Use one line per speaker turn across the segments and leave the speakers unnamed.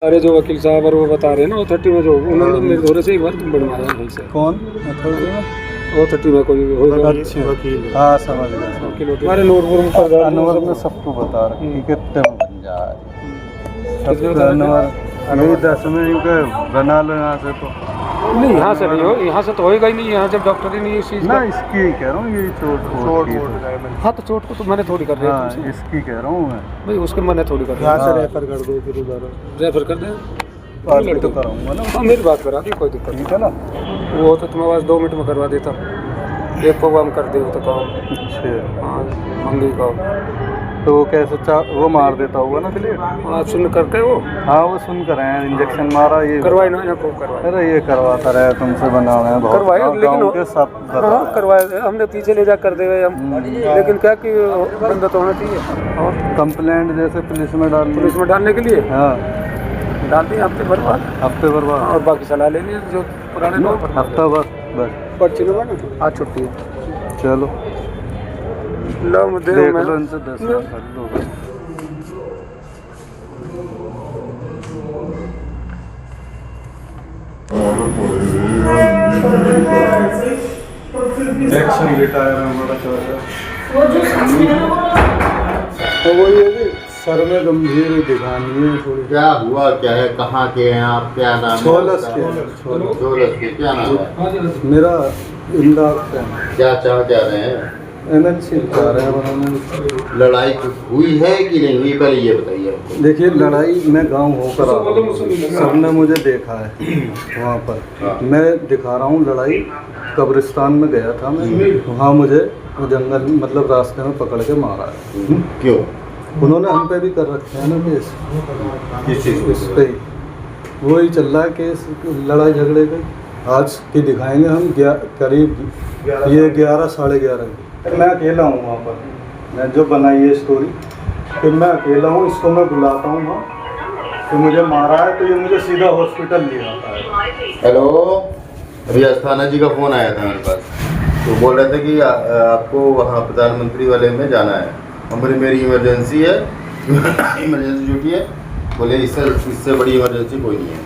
अरे जो वकील साहब और वो बता रहे हैं ना, अथॉरिटी में जो उन्होंने मेरे थोड़े से एक बार बनवाया है से।
कौन अथॉरिटी में?
अथॉरिटी में कोई होगा
अच्छे वकील। हाँ समझ गया।
हमारे नोटबुक में
अनवर में सबको बता रहे कि कितने में बन जाए। अनवर अभी 10 में बना लो यहाँ से तो
नहीं, यहाँ से नहीं हो, यहाँ से तो होएगा ही नहीं। यहाँ जब डॉक्टर ही नहीं इस चीज़
ना, इसकी कह रहा हूँ ये चोट।
हाँ तो चोट को तो मैंने थोड़ी कर दिया।
हाँ इसकी कह रहा हूँ मैं
भाई, उसके मैंने थोड़ी कर दिया।
यहाँ से रेफर कर दो, फिर उधर
रेफर कर दें
तो कराऊंगा ना।
हाँ मेरी बात करा दी, कोई दिक्कत
ठीक है ना।
वो तो तुम्हारे पास 2 मिनट में करवा देता। एक प्रोग्राम कर दे तो कहो।
अच्छा
हाँ मंगी कहो
तो वो कैसे वो मार देता होगा ना क्लियर।
हाँ सुन करके वो।
हाँ वो सुन कर आए, इंजेक्शन मारा ये
करवाए ना या करवाए।
अरे ये करवाता रहे, तुमसे बना रहे हैं बहुत
करवाए, लेकिन
के सब
हाँ करवाए हमने, पीछे ले जा कर दे हम। लेकिन क्या कि बंदा तो होना चाहिए। और
कंप्लेंट जैसे पुलिस में
डालने के लिए
हाँ
डाल दिए हफ्ते भर बाद। और बाकी सलाह लेनी है जो पुराने लोग
हफ्ता भर बस
पर्ची में बना। आज छुट्टी है।
चलो
लो मुझे
देख लो इनसे 10 कर लो। एक्शन रिटायर हमारा चल रहा है। वो ये सर में गंभीर दिखानी है थोड़ी।
क्या हुआ, क्या है, कहाँ के हैं आप, क्या नाम है?
छोलस
के क्या नाम है?
मेरा इमदाद
क्या रहे हैं?
MLC चाह रहे हैं बनाने।
लड़ाई हुई है कि नहीं हुई, पहले ये बताइए हमको।
देखिए लड़ाई मैं गांव होकर आ रहा हूँ, सबने मुझे देखा है वहाँ पर। मैं दिखा रहा हूँ लड़ाई कब्रिस्तान में गया था मैं, वहाँ मुझे वो जंगल मतलब रास्ते में पकड़ के मारा है।
क्यों?
उन्होंने हम पे भी कर रखे हैं ना केस।
किस चीज़
इस पे ही वही चल रहा है केस, लड़ाई झगड़े का। आज की दिखाएंगे हम करीब ये 11 साढ़े 11 की। मैं अकेला हूँ वहाँ पर, मैं जो बनाई है स्टोरी कि मैं अकेला हूँ, इसको मैं बुलाता हूँ वहाँ तो मुझे मारा है, तो ये मुझे सीधा हॉस्पिटल ले आता है।
हेलो, अभी अस्थाना जी का फ़ोन आया था मेरे पास, तो बोल रहे थे कि आपको वहाँ प्रधानमंत्री वाले में जाना है। मेरी इमरजेंसी है इमरजेंसी ड्यूटी है। बोले इससे बड़ी इमरजेंसी कोई नहीं है।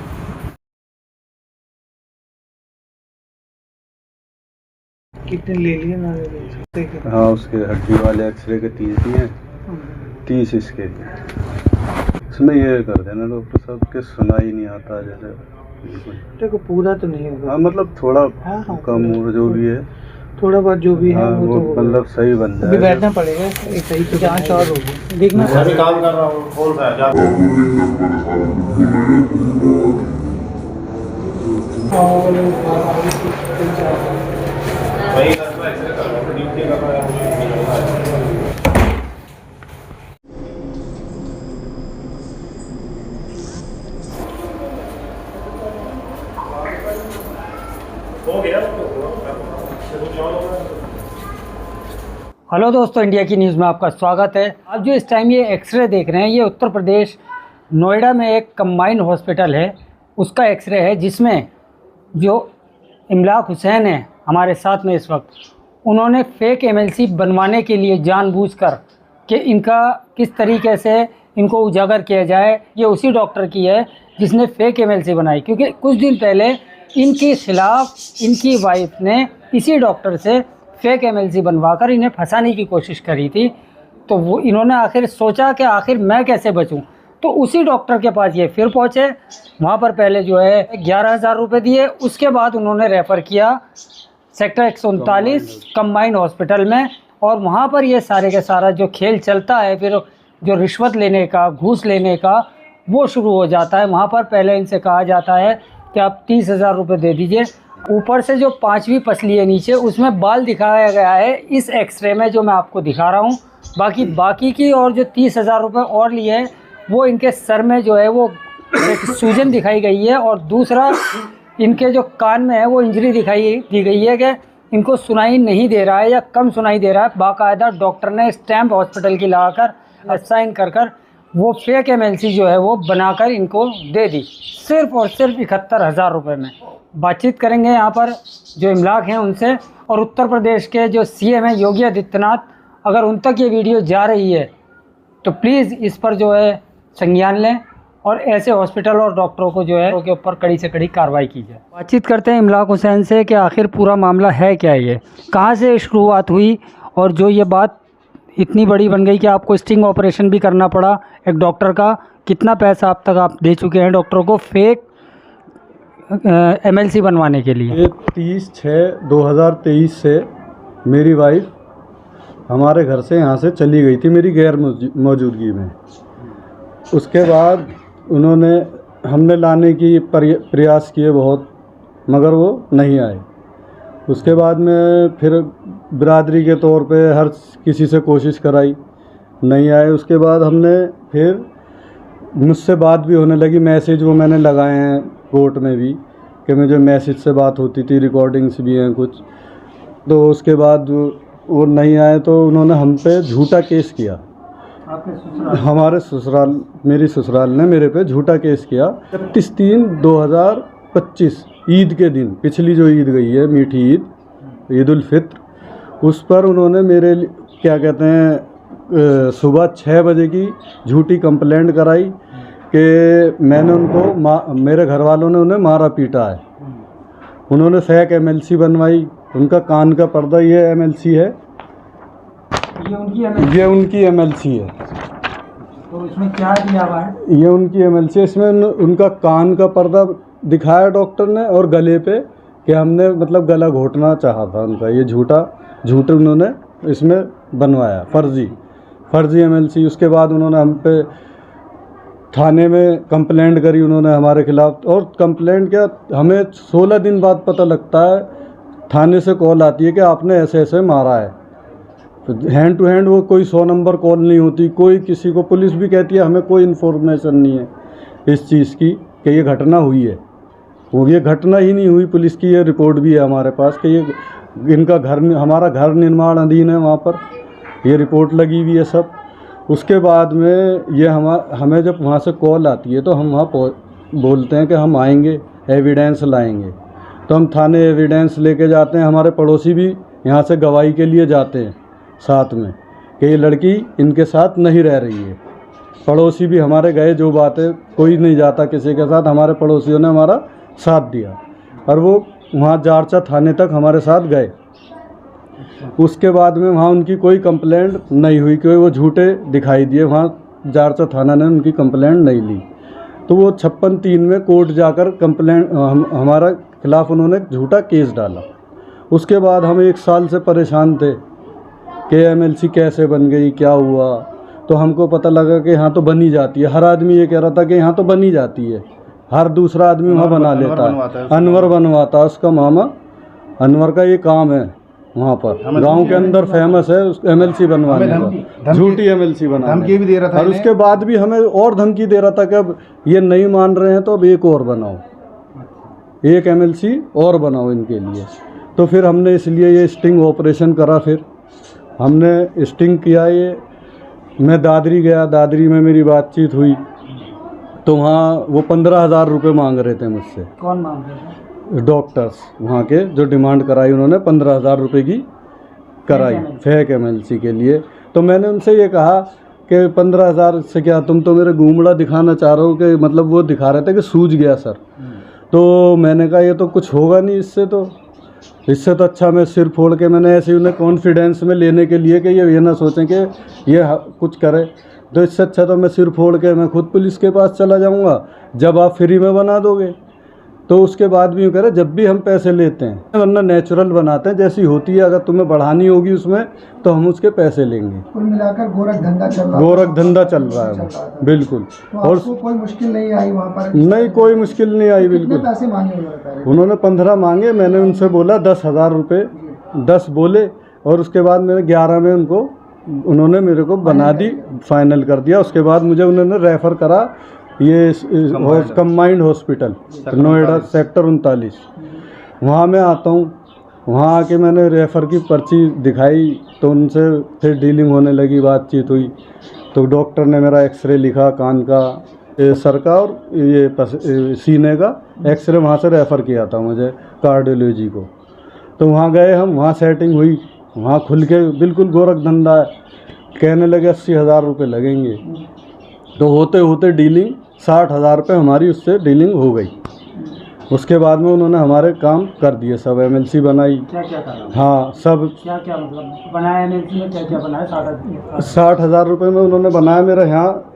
कितने ले लिए ना?
हाँ उसके हड्डी वाले एक्सरे के 30 दिए, 30 इसके। इसमें ये कर देना डॉक्टर साहब के, सुना ही नहीं आता जैसे।
देखो पूरा तो नहीं होगा।
हाँ मतलब थोड़ा कम और जो भी है
थोड़ा बहुत जो भी है
वो तो मतलब सही बन जाए।
बैठना पड़ेगा, एक सही तो जांच और होगी, देखना।
मैं काम कर रहा हूँ, खोल रहा
हेलो दोस्तों, इंडिया की न्यूज़ में आपका स्वागत है। आप जो इस टाइम ये एक्सरे देख रहे हैं, ये उत्तर प्रदेश नोएडा में एक कंबाइंड हॉस्पिटल है, उसका एक्सरे है, जिसमें जो इमलाक हुसैन है हमारे साथ में इस वक्त, उन्होंने फेक MLC बनवाने के लिए जानबूझकर कि इनका किस तरीके से इनको उजागर किया जाए, ये उसी डॉक्टर की है जिसने फेक MLC बनाई। क्योंकि कुछ दिन पहले इनके खिलाफ इनकी वाइफ ने इसी डॉक्टर से फेक MLC बनवाकर इन्हें फंसाने की कोशिश करी थी। तो वो इन्होंने आखिर सोचा कि आखिर मैं कैसे बचूं, तो उसी डॉक्टर के पास ये फिर पहुंचे। वहां पर पहले जो है 11,000 रुपये दिए, उसके बाद उन्होंने रेफ़र किया सेक्टर 139 कंबाइंड हॉस्पिटल में। और वहां पर ये सारे का सारा जो खेल चलता है, फिर जो रिश्वत लेने का, घूस लेने का, वो शुरू हो जाता है। वहाँ पर पहले इनसे कहा जाता है कि आप 30,000 रुपये दे दीजिए। ऊपर से जो 5वीं पसली है नीचे, उसमें बाल दिखाया गया है इस एक्सरे में जो मैं आपको दिखा रहा हूँ। बाकी की और जो 30,000 रुपये और लिए हैं, वो इनके सर में जो है वो एक सूजन दिखाई गई है, और दूसरा इनके जो कान में है वो इंजरी दिखाई दी गई है कि इनको सुनाई नहीं दे रहा है या कम सुनाई दे रहा है। बाकायदा डॉक्टर ने स्टैम्प हॉस्पिटल की लगाकर साइन कर वो फेक MLC जो है वो बनाकर इनको दे दी, सिर्फ और सिर्फ 71,000 रुपये में। बातचीत करेंगे यहाँ पर जो इमलाक हैं उनसे, और उत्तर प्रदेश के जो CM हैं योगी आदित्यनाथ, अगर उन तक ये वीडियो जा रही है तो प्लीज़ इस पर जो है संज्ञान लें और ऐसे हॉस्पिटल और डॉक्टरों को जो है उनके ऊपर कड़ी से कड़ी कार्रवाई की जाए। बातचीत करते हैं इमलाक हुसैन से कि आखिर पूरा मामला है क्या, ये कहाँ से शुरुआत हुई और जो ये बात इतनी बड़ी बन गई कि आपको स्टिंग ऑपरेशन भी करना पड़ा एक डॉक्टर का। कितना पैसा अब तक आप दे चुके हैं डॉक्टरों को फेक MLC बनवाने के लिए?
ये 30/6/2023 से मेरी वाइफ हमारे घर से यहाँ से चली गई थी मेरी गैर मौजूदगी में। उसके बाद हमने लाने की प्रयास किए बहुत, मगर वो नहीं आए। उसके बाद में फिर बिरादरी के तौर पे हर किसी से कोशिश कराई, नहीं आए। उसके बाद हमने फिर मुझसे बात भी होने लगी, मैसेज वो मैंने लगाए हैं कोर्ट में भी कि मुझे मैसेज से बात होती थी, रिकॉर्डिंग्स भी हैं कुछ। तो उसके बाद वो नहीं आए तो उन्होंने हम पे झूठा केस किया। हमारे ससुराल, मेरी ससुराल ने मेरे पे झूठा केस किया। 31/3/2025 ईद के दिन, पिछली जो ईद गई है मीठी ईद, ईद उल फित्र, उस पर उन्होंने मेरे क्या कहते हैं सुबह 6 बजे की झूठी कंप्लेंट कराई कि मैंने उनको मेरे घर वालों ने उन्हें मारा पीटा है। उन्होंने फेक MLC बनवाई। उनका कान का पर्दा ये MLC है, ये उनकी MLC है।
तो इसमें क्या दिया हुआ है?
ये उनकी MLC है। इसमें उनका कान का पर्दा दिखाया डॉक्टर ने और गले पे कि हमने मतलब गला घोटना चाहा था उनका। ये झूठ उन्होंने इसमें बनवाया, फर्जी MLC। उसके बाद उन्होंने हम पे थाने में कंप्लेंट करी उन्होंने हमारे खिलाफ। और कंप्लेंट क्या, हमें 16 दिन बाद पता लगता है, थाने से कॉल आती है कि आपने ऐसे ऐसे मारा है। तो हैंड टू हैंड वो कोई 100 नंबर कॉल नहीं होती, कोई किसी को, पुलिस भी कहती है हमें कोई इन्फॉर्मेशन नहीं है इस चीज़ की कि ये घटना हुई है। वो ये घटना ही नहीं हुई। पुलिस की ये रिपोर्ट भी है हमारे पास कि ये इनका हमारा घर निर्माण अधीन है, वहाँ पर ये रिपोर्ट लगी हुई है सब। उसके बाद में ये हमें जब वहाँ से कॉल आती है तो हम वहाँ बोलते हैं कि हम आएंगे, एविडेंस लाएंगे। तो हम थाने एविडेंस लेके जाते हैं। हमारे पड़ोसी भी यहाँ से गवाही के लिए जाते हैं साथ में कि ये लड़की इनके साथ नहीं रह रही है। पड़ोसी भी हमारे गए, जो बात है कोई नहीं जाता किसी के साथ, हमारे पड़ोसियों ने हमारा साथ दिया और वो वहाँ जारचा थाने तक हमारे साथ गए। उसके बाद में वहाँ उनकी कोई कंप्लेंट नहीं हुई क्योंकि वो झूठे दिखाई दिए। वहाँ जारचा थाना ने उनकी कंप्लेंट नहीं ली। तो वो 56(3) में कोर्ट जाकर कंप्लेंट हमारा खिलाफ उन्होंने झूठा केस डाला। उसके बाद हम 1 साल से परेशान थे कि MLC कैसे बन गई, क्या हुआ। तो हमको पता लगा कि यहाँ तो बनी जाती है। हर आदमी ये कह रहा था कि यहाँ तो बनी जाती है, हर दूसरा आदमी वहाँ बना लेता है। अनवर बनवाता है, उसका मामा अनवर का ये काम है। वहाँ पर गांव के अंदर फेमस है उस MLC बनवाने का, झूठी MLC बनाने। धमकी भी दे रहा था और उसके बाद भी हमें और धमकी दे रहा था कि अब ये नहीं मान रहे हैं तो अब एक और बनाओ, एक MLC और बनाओ इनके लिए। तो फिर हमने इसलिए ये स्टिंग ऑपरेशन करा। फिर हमने स्टिंग किया। ये मैं दादरी गया, दादरी में मेरी बातचीत हुई तो वहाँ वो 15,000 रुपये मांग रहे थे मुझसे।
कौन मांग रहे थे?
डॉक्टर्स वहाँ के जो डिमांड कराई उन्होंने 15,000 रुपये की कराई फेक MLC के लिए। तो मैंने उनसे ये कहा कि 15,000 से क्या, तुम तो मेरे घूमड़ा दिखाना चाह रहे हो कि मतलब वो दिखा रहे थे कि सूझ गया सर। तो मैंने कहा ये तो कुछ होगा नहीं इससे तो अच्छा मैं सिर फोड़ के, मैंने ऐसे उन्हें कॉन्फिडेंस में लेने के लिए कि ये ना सोचें कि ये कुछ करे, तो इससे अच्छा तो मैं सिर फोड़ के मैं खुद पुलिस के पास चला जाऊंगा जब आप फ्री में बना दोगे। तो उसके बाद भी यूँ कह रहे जब भी हम पैसे लेते हैं वरना नेचुरल बनाते हैं जैसी होती है, अगर तुम्हें बढ़ानी होगी उसमें तो हम उसके पैसे लेंगे।
कुल मिलाकर गोरख धंधा चल रहा
है बिल्कुल।
तो और कोई मुश्किल नहीं आई वहाँ पर?
नहीं, कोई मुश्किल नहीं आई बिल्कुल।
पैसे मांगे
उन्होंने 15 मांगे, मैंने उनसे बोला 10,000 रुपये, 10 बोले और उसके बाद मैंने 11 में उन्होंने मेरे को बना दी, फाइनल कर दिया। उसके बाद मुझे उन्होंने रेफ़र करा ये कंबाइंड हॉस्पिटल नोएडा सेक्टर 39, वहाँ मैं आता हूँ। वहाँ आके मैंने रेफ़र की पर्ची दिखाई तो उनसे फिर डीलिंग होने लगी, बातचीत हुई। तो डॉक्टर ने मेरा एक्सरे लिखा कान का, सर का और ये सीने का एक्सरे वहाँ से रेफ़र किया था मुझे कार्डियोलॉजी को। तो वहाँ गए हम, वहाँ सेटिंग हुई, वहाँ खुल के बिल्कुल गोरख धंधा है। कहने लगे 80,000 रुपये लगेंगे। तो होते होते डीलिंग 60,000 रुपये हमारी उससे डीलिंग हो गई। उसके बाद में उन्होंने हमारे काम कर दिए, सब MLC बनाई।
क्या क्या करा?
हाँ सब।
क्या क्या मतलब बनाया MLC में, क्या क्या बनाया?
60,000 रुपये में उन्होंने बनाया। मेरे यहाँ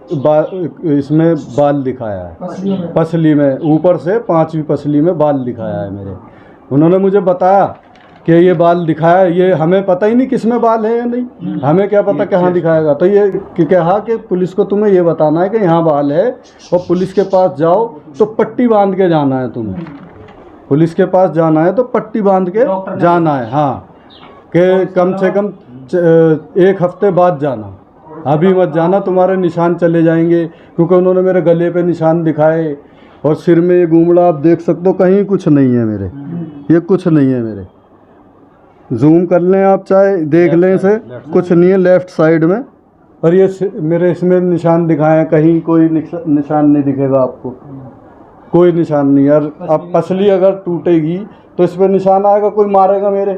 इसमें बाल दिखाया है, पसली में, ऊपर से 5वीं पसली में बाल दिखाया है मेरे। उन्होंने मुझे बताया कि ये बाल दिखाया, ये हमें पता ही नहीं किस में बाल है या नहीं, हमें क्या पता कहाँ दिखाएगा। तो ये कहा कि पुलिस को तुम्हें ये बताना है कि यहाँ बाल है, और पुलिस के पास जाओ तो पट्टी बांध के जाना है तुम्हें। पुलिस के पास जाना है तो पट्टी बांध के जाना है। हाँ, कि कम से कम 1 हफ्ते बाद जाना, अभी मत जाना, तुम्हारे निशान चले जाएंगे। क्योंकि उन्होंने मेरे गले पे निशान दिखाए और सिर में ये घूमड़ा, आप देख सकते हो, कहीं कुछ नहीं है मेरे, ये कुछ नहीं है मेरे। जूम कर लें आप, चाहे देख लें इसे, कुछ नहीं है लेफ़्ट साइड में। और ये मेरे इसमें निशान दिखाए हैं, कहीं कोई निशान नहीं दिखेगा आपको, कोई निशान नहीं। यार अब पसली अगर टूटेगी तो इस पर निशान आएगा, कोई मारेगा मेरे,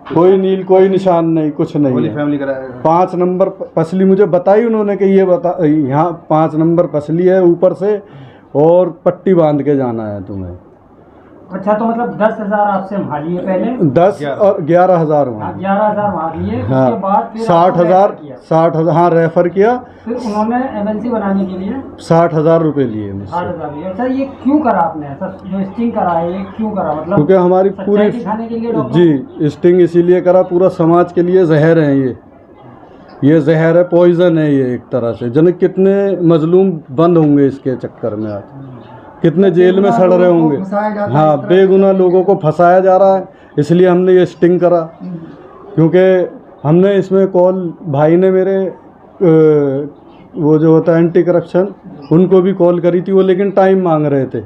कोई कोई निशान नहीं, कुछ नहीं है। 5 नंबर पसली मुझे बताई उन्होंने कि ये यहाँ 5 नंबर पसली है ऊपर से, और पट्टी बांध के जाना है तुम्हें।
अच्छा, तो मतलब 10,000 आपसे वहाँ लिए पहले?
10 और 11,000 वहाँ।
11,000 वहाँ लिए।
हाँ,
उसके बाद फिर
60,000 हाँ रेफ़र किया।
फिर उन्होंने MLC बनाने के लिए
60,000 रुपये लिए मुझसे।
60,000 लिए। अच्छा, ये क्यों करा आपने ऐसा, जो स्टिंग करा है ये क्यों करा? मतलब
क्योंकि हमारी पूरी
दिखाने के लिए
जी स्टिंग इसीलिए करा, पूरा समाज के लिए जहर है ये जहर है, पॉइजन है ये एक तरह से। जन कितने मजलूम बंद होंगे इसके चक्कर में, आज कितने जेल में सड़ रहे होंगे। हाँ, बेगुनाह लोगों को फंसाया जा रहा है, इसलिए हमने ये स्टिंग करा। क्योंकि हमने इसमें कॉल, भाई ने मेरे वो जो होता है एंटी करप्शन, उनको भी कॉल करी थी वो, लेकिन टाइम मांग रहे थे,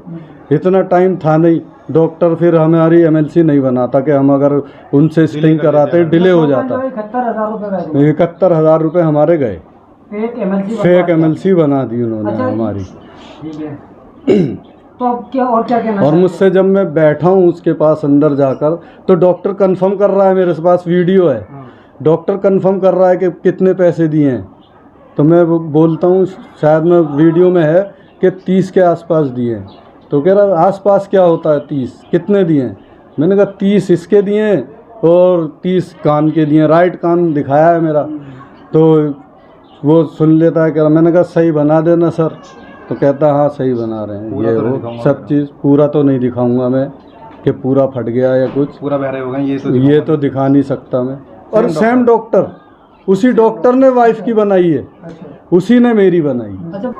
इतना टाइम था नहीं। डॉक्टर फिर हमारी MLC नहीं बनाता कि हम अगर उनसे स्टिंग कराते डिले हो जाता। 71,000 रुपये हमारे गए, फेक MLC बना दी उन्होंने हमारी।
ठीक है, तो अब क्या और क्या कहना?
और मुझसे जब मैं बैठा हूँ उसके पास अंदर जाकर, तो डॉक्टर कंफर्म कर रहा है, मेरे पास वीडियो है, डॉक्टर कंफर्म कर रहा है कि कितने पैसे दिए हैं। तो मैं बोलता हूँ, शायद मैं वीडियो में है कि 30 के आसपास दिए हैं। तो कह रहा आसपास क्या होता है, 30 कितने दिए हैं? मैंने कहा 30 इसके दिए हैं और 30 कान के दिए हैं, राइट कान दिखाया है मेरा। तो वो सुन लेता है, कह रहा, मैंने कहा सही बना देना सर। तो कहता हाँ सही बना रहे हैं, ये वो सब चीज़। पूरा तो नहीं दिखाऊंगा मैं कि पूरा फट गया या कुछ, पूरा बहरे हो गए, ये तो दिखा नहीं सकता मैं। और सेम डॉक्टर, उसी डॉक्टर ने वाइफ की बनाई है, उसी ने मेरी बनाई।
अच्छा,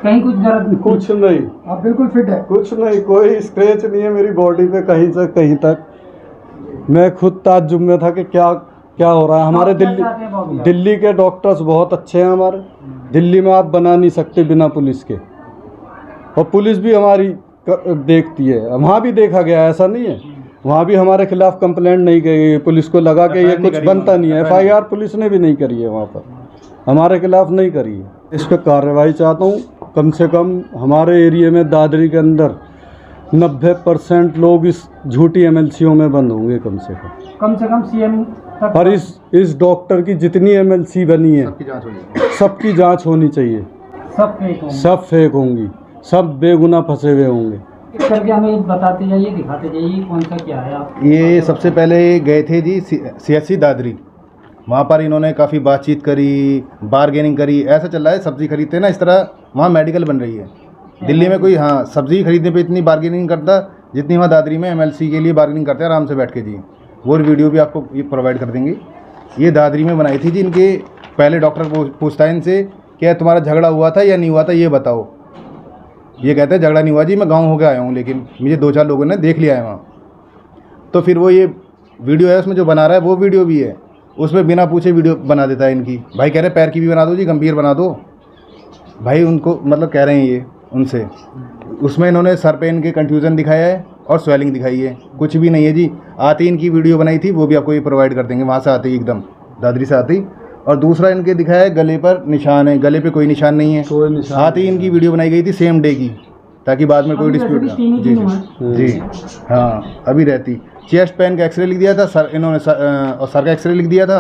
कहीं कुछ दर्द?
कुछ नहीं,
आप बिल्कुल फिट है?
कुछ नहीं, कोई स्क्रैच नहीं है मेरी बॉडी पे कहीं से कहीं तक। मैं खुद ताज्जुब में था कि क्या हो रहा है। हमारे दिल्ली के डॉक्टर्स बहुत अच्छे हैं हमारे। दिल्ली में आप बना नहीं सकते बिना पुलिस के, और पुलिस भी हमारी देखती है। वहाँ भी देखा गया, ऐसा नहीं है, वहाँ भी हमारे खिलाफ कंप्लेंट नहीं गई। पुलिस को लगा कि ये कुछ बनता नहीं है, FIR पुलिस ने भी नहीं करी है, वहाँ पर हमारे खिलाफ नहीं करी है। इस पर कार्रवाई चाहता हूँ। कम से कम हमारे एरिया में दादरी के अंदर 90% लोग इस झूठी MLCओं में बंद होंगे, कम से कम CM तक। पर इस डॉक्टर की जितनी MLC बनी है सबकी जांच होनी चाहिए। सब फेक होंगी, सब बेगुनाह फंसे हुए होंगे।
करके हमें बताते जाइए, दिखाते जाइए कौन सा क्या है आप।
ये सबसे पहले गए थे जी CHC दादरी, वहाँ पर इन्होंने काफ़ी बातचीत करी, बारगेनिंग करी। ऐसा चल रहा है, सब्ज़ी खरीदते ना, इस तरह वहाँ मेडिकल बन रही है। दिल्ली में कोई हाँ सब्ज़ी खरीदने पे इतनी बारगेनिंग करता जितनी वहाँ दादरी में MLC के लिए बारगेनिंग करते हैं आराम से बैठ के जी। वो वीडियो भी आपको ये प्रोवाइड कर देंगे। ये दादरी में बनाई थी जी। इनके पहले डॉक्टर पूछता है इनसे क्या तुम्हारा झगड़ा हुआ था या नहीं हुआ था, ये बताओ। ये कहते हैं झगड़ा नहीं हुआ जी, मैं गाँव होकर आया हूँ, लेकिन मुझे 2-4 लोगों ने देख लिया है वहाँ। तो फिर वो ये वीडियो है, उसमें जो बना रहा है वो वीडियो भी है, उसमें बिना पूछे वीडियो बना देता है इनकी। भाई कह रहे पैर की भी बना दो जी, गंभीर बना दो भाई, उनको मतलब कह रहे हैं ये उनसे। उसमें इन्होंने सर पे इनके कंफ्यूजन दिखाया है और स्वेलिंग दिखाई है, कुछ भी नहीं है जी। आते ही इनकी वीडियो बनाई थी, वो भी आपको ये प्रोवाइड कर देंगे, वहाँ से आते ही एकदम दादरी से आते ही। और दूसरा इनके दिखाया है गले पर निशान है, गले पे कोई निशान नहीं है। आते ही इनकी वीडियो बनाई गई थी सेम डे की, ताकि बाद में कोई डिस्प्यूट ना। जी हाँ, अभी रहती। चेस्ट पेन का एक्सरे लिख दिया था सर इन्होंने, और सर का एक्सरे लिख दिया था,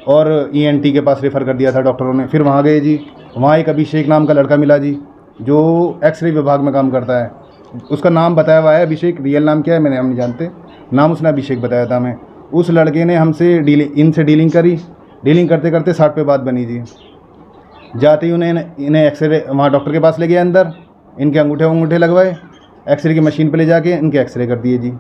और ENT के पास रेफ़र कर दिया था डॉक्टरों ने। फिर वहाँ गए जी, वहाँ एक अभिषेक नाम का लड़का मिला जी, जो एक्सरे विभाग में काम करता है। उसका नाम बताया हुआ है अभिषेक, रियल नाम क्या है मैंने हम नहीं जानते, नाम उसने अभिषेक बताया था हमें। उस लड़के ने हमसे इनसे डीलिंग करी, डीलिंग करते करते 60 पे बात बनी जी। जाते ही इन्हें एक्सरे वहाँ डॉक्टर के पास ले गए अंदर, इनके अंगूठे लगवाए, एक्सरे की मशीन पे ले जाके इनके एक्सरे कर दिए जी।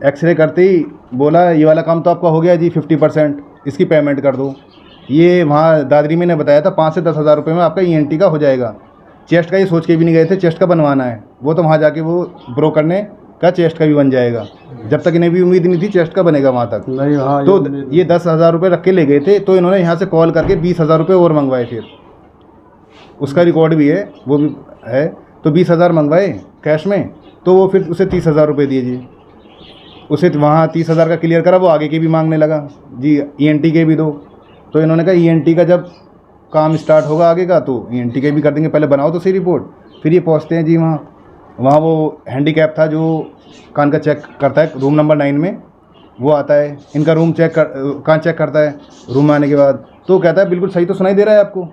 एक्सरे करते ही बोला ये वाला काम तो आपका हो गया जी, 50% इसकी पेमेंट कर दो। ये वहाँ दादरी में ने बताया था 5 से 10 हज़ार रुपये में आपका ENT का हो जाएगा। चेस्ट का ये सोच के भी नहीं गए थे, चेस्ट का बनवाना है, वो तो वहाँ जाके वो ब्रोकर ने का चेस्ट का भी बन जाएगा। जब तक इन्हें भी उम्मीद नहीं थी चेस्ट का बनेगा वहाँ तक
नहीं। हाँ,
तो ये 10 हज़ार रुपये रख के ले गए थे, तो इन्होंने यहाँ से कॉल करके 20 हज़ार रुपये और मंगवाए। फिर उसका रिकॉर्ड भी है, वो भी है। तो 20 हज़ार मंगवाए कैश में, तो वो फिर उसे 30 हज़ार रुपये दिए जी। उसे वहाँ 30 हज़ार का क्लियर करा, वो आगे के भी मांगने लगा जी, ENT के भी दो। तो इन्होंने कहा ENT का जब काम स्टार्ट होगा आगे का तो ENT के भी कर देंगे, पहले बनाओ तो सही रिपोर्ट। फिर ये पहुँचते हैं जी वहाँ वो हैंडीकैप था जो कान का चेक करता है, रूम नंबर 9 में वो आता है, इनका रूम कान चेक करता है। रूम में आने के बाद तो कहता है बिल्कुल सही तो सुनाई दे रहा है आपको,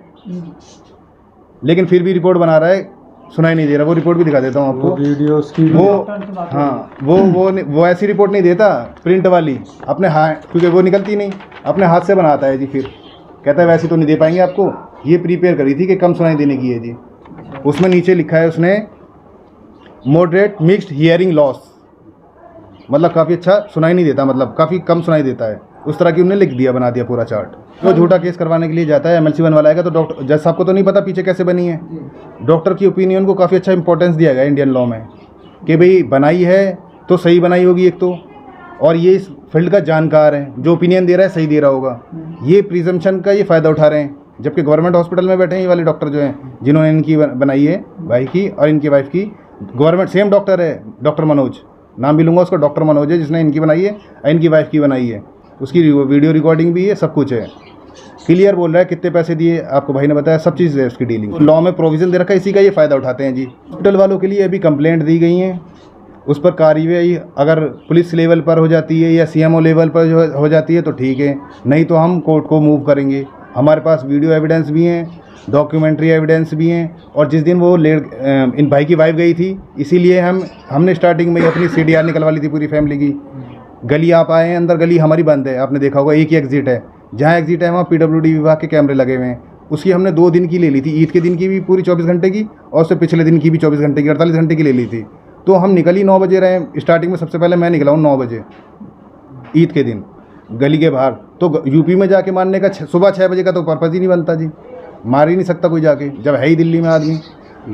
लेकिन फिर भी रिपोर्ट बना रहा है, सुनाई नहीं दे रहा। वो रिपोर्ट भी दिखा देता हूँ आपको,
वीडियोस की।
वो हाँ वो ऐसी रिपोर्ट नहीं देता प्रिंट वाली, अपने हाथ, क्योंकि वो निकलती नहीं, अपने हाथ से बनाता है जी। फिर कहता है वैसी तो नहीं दे पाएंगे आपको, ये प्रीपेयर करी थी कि कम सुनाई देने की है जी। उसमें नीचे लिखा है उसने मॉडरेट मिक्स्ड हियरिंग लॉस, मतलब काफ़ी अच्छा सुनाई नहीं देता, मतलब काफ़ी कम सुनाई देता है, उस तरह की उन्होंने लिख दिया, बना दिया पूरा चार्ट। तो झूठा केस करवाने के लिए जाता है, MLC बनवा लाएगा तो डॉक्टर जज साहब को तो नहीं पता पीछे कैसे बनी है। डॉक्टर की ओपिनियन को काफ़ी अच्छा इंपॉर्टेंस दिया गया इंडियन लॉ में कि भाई बनाई है तो सही बनाई होगी एक तो, और ये इस फील्ड का जानकार है, जो ओपिनियन दे रहा है सही दे रहा होगा। ये प्रिजम्पशन का ये फ़ायदा उठा रहे हैं, जबकि गवर्नमेंट हॉस्पिटल में बैठे हैं ये वाले डॉक्टर जो हैं, जिन्होंने इनकी बनाई है, भाई की और इनकी वाइफ की। गवर्नमेंट सेम डॉक्टर है, डॉक्टर मनोज, नाम भी लूँगा उसका, डॉक्टर मनोज है जिसने इनकी बनाई है, इनकी वाइफ की बनाई है। उसकी वीडियो रिकॉर्डिंग भी है, सब कुछ है, क्लियर बोल रहा है, कितने पैसे दिए आपको भाई ने बताया, सब चीज़ है उसकी डीलिंग। लॉ में प्रोविज़न दे रखा है, इसी का ये फ़ायदा उठाते हैं जी। हॉस्पिटल वालों के लिए अभी कंप्लेंट दी गई हैं, उस पर कार्रवाई अगर पुलिस लेवल पर हो जाती है या CMO लेवल पर जो हो जाती है तो ठीक है, नहीं तो हम कोर्ट को मूव करेंगे। हमारे पास वीडियो एविडेंस भी हैं, डॉक्यूमेंट्री एविडेंस भी हैं, और जिस दिन वो इन भाई की वाइफ गई थी, इसीलिए हमने स्टार्टिंग में अपनी CDR निकलवा ली थी पूरी फैमिली की। गली आप आए हैं, अंदर गली हमारी बंद है, आपने देखा होगा, एक ही एग्जिट है, जहाँ एग्जिट है वहाँ PWD विभाग के कैमरे लगे हुए हैं। उसकी हमने 2 दिन की ले ली थी, ईद के दिन की भी पूरी 24 घंटे की, और उससे पिछले दिन की भी 24 घंटे की, 48 घंटे की ले ली थी। तो हम निकल ही 9 बजे रहे, स्टार्टिंग में सबसे पहले मैं निकला हूँ 9 बजे ईद के दिन गली के बाहर। तो यूपी में जाके मारने का सुबह 6 बजे का तो पर्पज़ ही नहीं बनता जी, मार ही नहीं सकता कोई जाके, जब है ही दिल्ली में आदमी।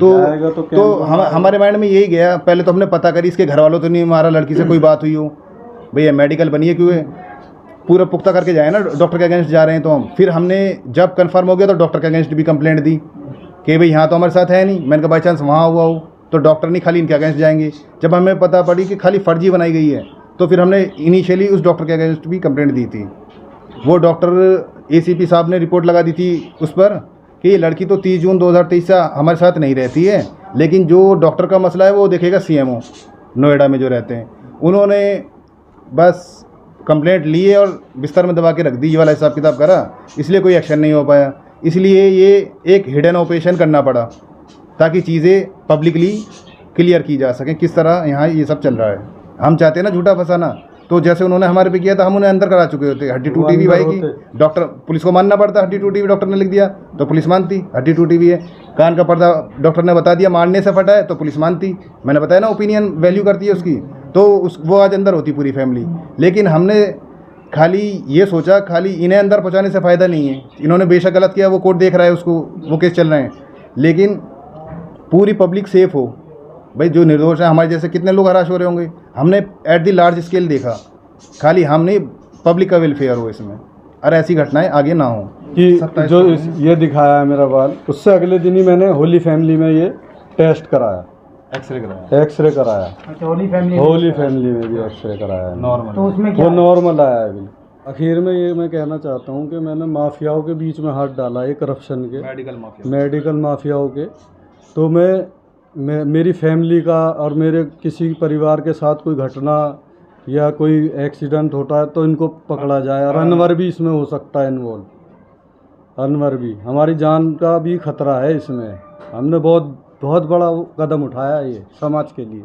तो हमारे माइंड में यही गया, पहले तो हमने पता करी इसके घर वालों तो नहीं मारा, लड़की से कोई बात हुई हो, भैया मेडिकल बनी है, क्यों है पूरा पुख्ता करके जाए ना, डॉक्टर के अगेंस्ट जा रहे हैं तो हम। फिर हमने जब कंफर्म हो गया तो डॉक्टर के अगेंस्ट भी कंप्लेंट दी कि भाई यहाँ तो हमारे साथ है नहीं, मैंने कहा बाई चांस वहाँ हुआ हो तो डॉक्टर नहीं खाली इनके अगेंस्ट जाएंगे। जब हमें पता पड़ी कि खाली फर्जी बनाई गई है तो फिर हमने इनिशियली उस डॉक्टर के अगेंस्ट भी कंप्लेंट दी थी। वो डॉक्टर ACP साहब ने रिपोर्ट लगा दी थी उस पर कि ये लड़की तो 30 जून 2023 से हमारे साथ नहीं रहती है, लेकिन जो डॉक्टर का मसला है वो देखेगा CMO नोएडा में जो रहते हैं। उन्होंने बस कंप्लेंट लिए और बिस्तर में दबा के रख दी, ये वाला हिसाब किताब करा, इसलिए कोई एक्शन नहीं हो पाया। इसलिए ये एक हिडन ऑपरेशन करना पड़ा ताकि चीज़ें पब्लिकली क्लियर की जा सकें किस तरह यहाँ ये सब चल रहा है। हम चाहते हैं ना झूठा फंसाना, तो जैसे उन्होंने हमारे पे किया था हम उन्हें अंदर करा चुके होते। हड्डी टूटी हुई भाई की, डॉक्टर पुलिस को मानना पड़ता, हड्डी टूटी हुई डॉक्टर ने लिख दिया तो पुलिस मानती, हड्डी टूटी हुई है। कान का पर्दा डॉक्टर ने बता दिया मारने से फटा है तो पुलिस मानती, मैंने बताया ना ओपिनियन वैल्यू करती है उसकी, तो वो आज अंदर होती पूरी फैमिली। लेकिन हमने खाली ये सोचा खाली इन्हें अंदर पहुँचाने से फ़ायदा नहीं है, इन्होंने बेशक गलत किया, वो कोर्ट देख रहा है उसको, वो केस चल रहे हैं, लेकिन पूरी पब्लिक सेफ़ हो। भाई जो निर्दोष है, हमारे जैसे कितने लोग हराश हो रहे होंगे, हमने एट दी लार्ज स्केल देखा, खाली हम नहीं, पब्लिक का वेलफेयर हो इसमें, और ऐसी घटनाएं आगे ना हो।
कि जो ये दिखाया है मेरा बाल, उससे अगले दिन ही मैंने होली फैमिली में ये टेस्ट कराया, एक्सरे कराया।
अच्छा, होली फैमिली
में भी एक्सरे कराया है, नॉर्मल,
तो उसमें क्या
वो नॉर्मल आया है बिल्कुल। आखिर में ये मैं कहना चाहता हूँ कि मैंने माफियाओं के बीच में हाथ डाला है, करप्शन के, मेडिकल माफियाओं के। तो मैं मेरी फैमिली का और मेरे किसी परिवार के साथ कोई घटना या कोई एक्सीडेंट होता है तो इनको पकड़ा जाए, और अनवर भी इसमें हो सकता है इन्वॉल्व। अनवर भी, हमारी जान का भी खतरा है इसमें। हमने बहुत बहुत बड़ा कदम उठाया है ये समाज के लिए।